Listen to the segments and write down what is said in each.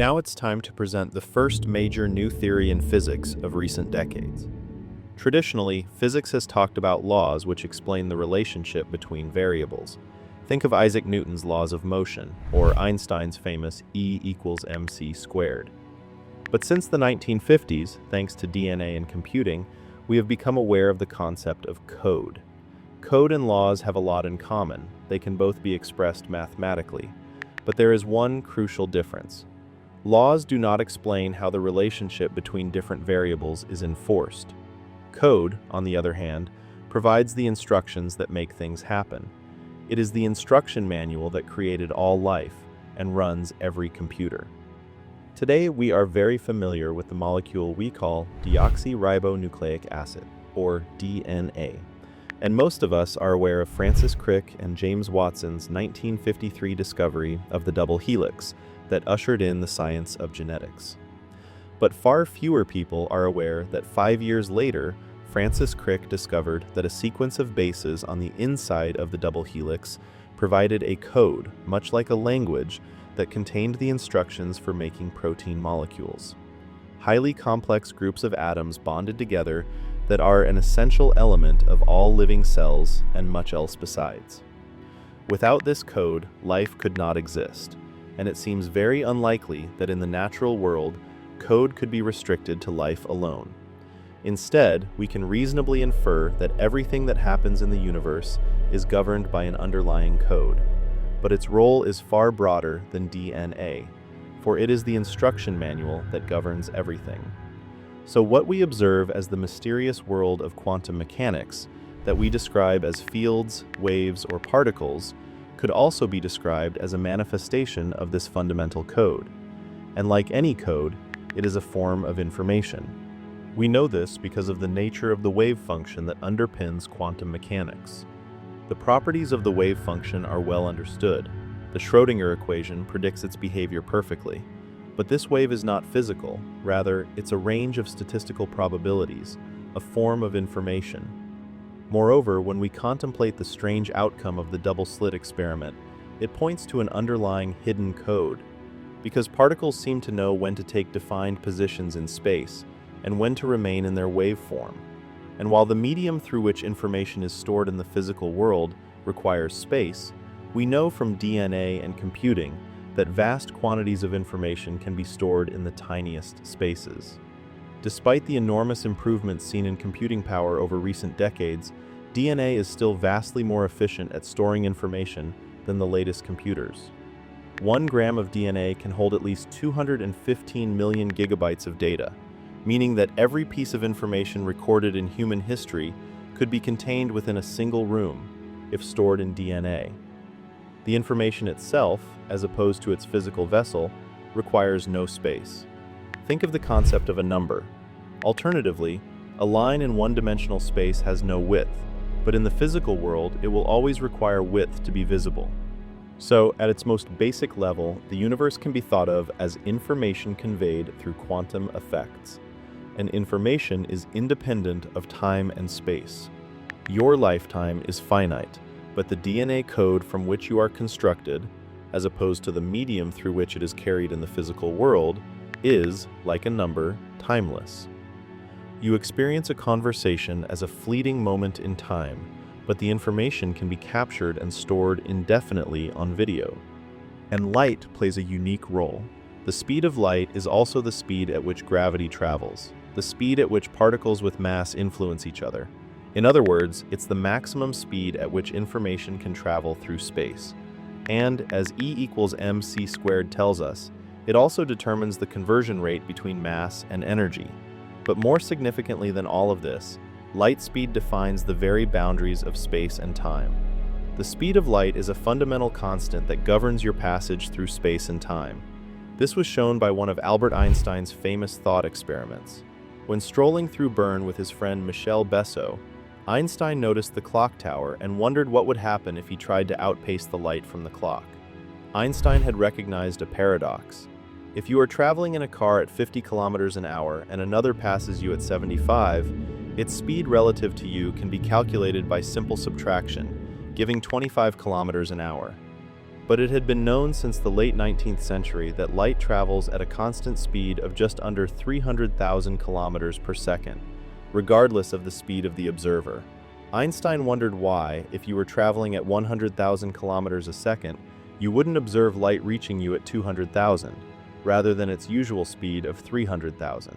Now it's time to present the first major new theory in physics of recent decades. Traditionally, physics has talked about laws which explain the relationship between variables. Think of Isaac Newton's laws of motion, or Einstein's famous E=mc squared. But since the 1950s, thanks to DNA and computing, we have become aware of the concept of code. Code and laws have a lot in common. They can both be expressed mathematically. But there is one crucial difference. Laws do not explain how the relationship between different variables is enforced. Code, on the other hand, provides the instructions that make things happen. It is the instruction manual that created all life and runs every computer. Today, we are very familiar with the molecule we call deoxyribonucleic acid, or DNA. And most of us are aware of Francis Crick and James Watson's 1953 discovery of the double helix that ushered in the science of genetics. But far fewer people are aware that 5 years later, Francis Crick discovered that a sequence of bases on the inside of the double helix provided a code, much like a language, that contained the instructions for making protein molecules. Highly complex groups of atoms bonded together that are an essential element of all living cells and much else besides. Without this code, life could not exist, and it seems very unlikely that in the natural world, code could be restricted to life alone. Instead, we can reasonably infer that everything that happens in the universe is governed by an underlying code. But its role is far broader than DNA, for it is the instruction manual that governs everything. So what we observe as the mysterious world of quantum mechanics, that we describe as fields, waves, or particles, could also be described as a manifestation of this fundamental code. And like any code, it is a form of information. We know this because of the nature of the wave function that underpins quantum mechanics. The properties of the wave function are well understood. The Schrödinger equation predicts its behavior perfectly. But this wave is not physical, rather, it's a range of statistical probabilities, a form of information. Moreover, when we contemplate the strange outcome of the double-slit experiment, it points to an underlying hidden code, because particles seem to know when to take defined positions in space and when to remain in their waveform. And while the medium through which information is stored in the physical world requires space, we know from DNA and computing that vast quantities of information can be stored in the tiniest spaces. Despite the enormous improvements seen in computing power over recent decades, DNA is still vastly more efficient at storing information than the latest computers. 1 gram of DNA can hold at least 215 million gigabytes of data, meaning that every piece of information recorded in human history could be contained within a single room if stored in DNA. The information itself, as opposed to its physical vessel, requires no space. Think of the concept of a number. Alternatively, a line in one-dimensional space has no width, but in the physical world, it will always require width to be visible. So, at its most basic level, the universe can be thought of as information conveyed through quantum effects. And information is independent of time and space. Your lifetime is finite, but the DNA code from which you are constructed, as opposed to the medium through which it is carried in the physical world, is, like a number, timeless. You experience a conversation as a fleeting moment in time, but the information can be captured and stored indefinitely on video. And light plays a unique role. The speed of light is also the speed at which gravity travels, the speed at which particles with mass influence each other. In other words, it's the maximum speed at which information can travel through space. And, as E=mc squared tells us, it also determines the conversion rate between mass and energy. But more significantly than all of this, light speed defines the very boundaries of space and time. The speed of light is a fundamental constant that governs your passage through space and time. This was shown by one of Albert Einstein's famous thought experiments. When strolling through Bern with his friend Michel Besso, Einstein noticed the clock tower and wondered what would happen if he tried to outpace the light from the clock. Einstein had recognized a paradox. If you are traveling in a car at 50 kilometers an hour and another passes you at 75, its speed relative to you can be calculated by simple subtraction, giving 25 kilometers an hour. but it had been known since the late 19th century that light travels at a constant speed of just under 300,000 kilometers per second, regardless of the speed of the observer. Einstein wondered why, if you were traveling at 100,000 kilometers a second, you wouldn't observe light reaching you at 200,000, rather than its usual speed of 300,000.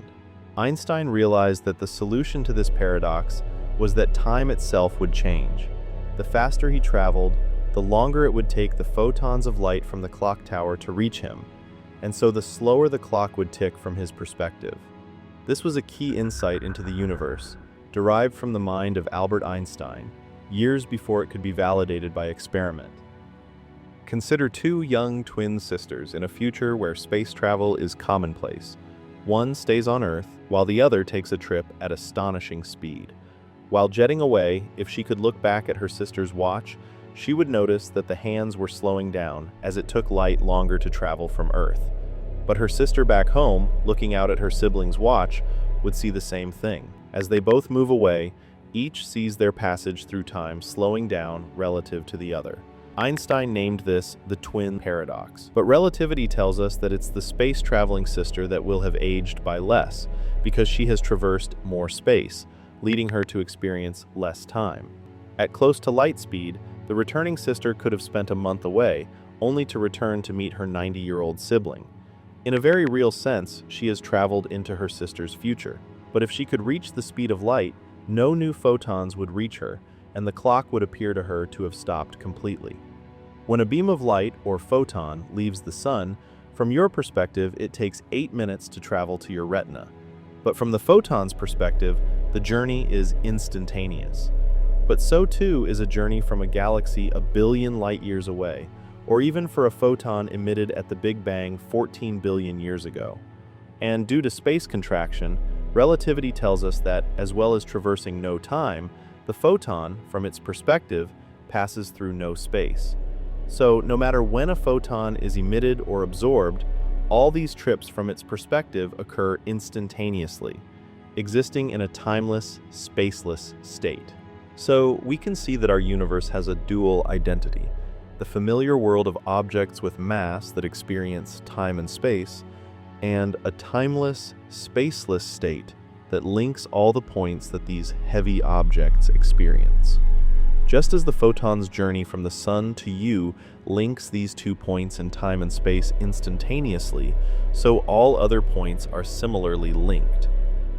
Einstein realized that the solution to this paradox was that time itself would change. The faster he traveled, the longer it would take the photons of light from the clock tower to reach him, and so the slower the clock would tick from his perspective. This was a key insight into the universe, derived from the mind of Albert Einstein, years before it could be validated by experiment. Consider two young twin sisters in a future where space travel is commonplace. One stays on Earth, while the other takes a trip at astonishing speed. While jetting away, if she could look back at her sister's watch, she would notice that the hands were slowing down as it took light longer to travel from Earth. But her sister back home, looking out at her sibling's watch, would see the same thing. As they both move away, each sees their passage through time slowing down relative to the other. Einstein named this the twin paradox. But relativity tells us that it's the space-traveling sister that will have aged by less, because she has traversed more space, leading her to experience less time. At close to light speed, the returning sister could have spent a month away, only to return to meet her 90-year-old sibling. In a very real sense, she has traveled into her sister's future. But if she could reach the speed of light, no new photons would reach her, and the clock would appear to her to have stopped completely. When a beam of light, or photon, leaves the sun, from your perspective, it takes 8 minutes to travel to your retina. But from the photon's perspective, the journey is instantaneous. But so too is a journey from a galaxy a billion light years away, or even for a photon emitted at the Big Bang 14 billion years ago. And due to space contraction, relativity tells us that, as well as traversing no time, the photon, from its perspective, passes through no space. So, no matter when a photon is emitted or absorbed, all these trips from its perspective occur instantaneously, existing in a timeless, spaceless state. So, we can see that our universe has a dual identity: the familiar world of objects with mass that experience time and space, and a timeless, spaceless state that links all the points that these heavy objects experience. Just as the photon's journey from the sun to you links these 2 points in time and space instantaneously, so all other points are similarly linked.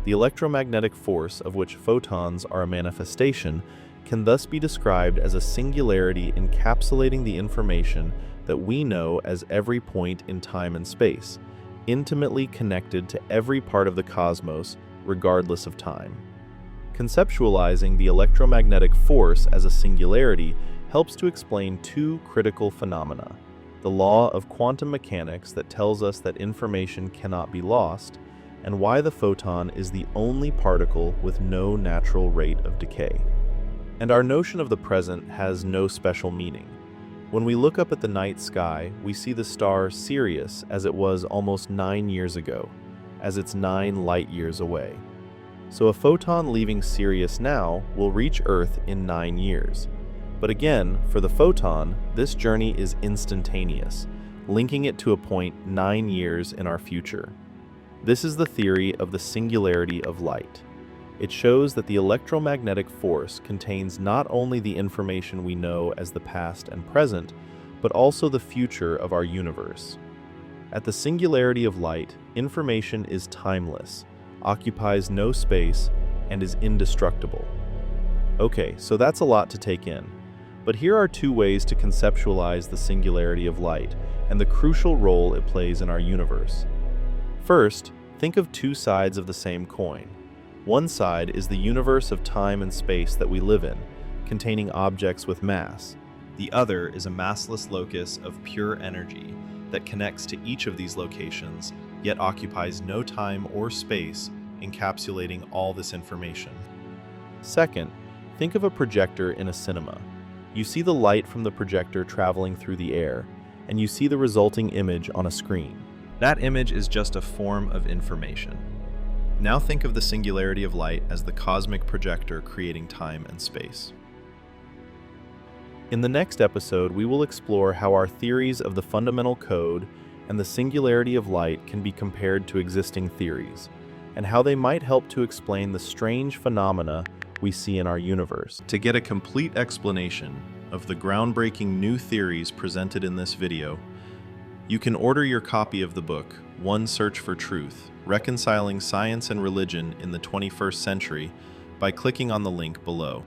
The electromagnetic force of which photons are a manifestation can thus be described as a singularity encapsulating the information that we know as every point in time and space, intimately connected to every part of the cosmos, regardless of time. Conceptualizing the electromagnetic force as a singularity helps to explain two critical phenomena: the law of quantum mechanics that tells us that information cannot be lost, and why the photon is the only particle with no natural rate of decay. And our notion of the present has no special meaning. When we look up at the night sky, we see the star Sirius as it was almost 9 years ago, as it's 9 light years away. So a photon leaving Sirius now will reach Earth in 9 years. But again, for the photon, this journey is instantaneous, linking it to a point 9 years in our future. This is the theory of the singularity of light. It shows that the electromagnetic force contains not only the information we know as the past and present, but also the future of our universe. At the singularity of light, information is timeless, occupies no space, and is indestructible. Okay, so that's a lot to take in. But here are 2 ways to conceptualize the singularity of light and the crucial role it plays in our universe. First, think of 2 sides of the same coin. One side is the universe of time and space that we live in, containing objects with mass. The other is a massless locus of pure energy that connects to each of these locations, yet occupies no time or space, encapsulating all this information. Second, think of a projector in a cinema. You see the light from the projector traveling through the air, and you see the resulting image on a screen. That image is just a form of information. Now think of the singularity of light as the cosmic projector creating time and space. In the next episode, we will explore how our theories of the fundamental code and the singularity of light can be compared to existing theories, and how they might help to explain the strange phenomena we see in our universe. To get a complete explanation of the groundbreaking new theories presented in this video, you can order your copy of the book, One Search for Truth, Reconciling Science and Religion in the 21st Century, by clicking on the link below.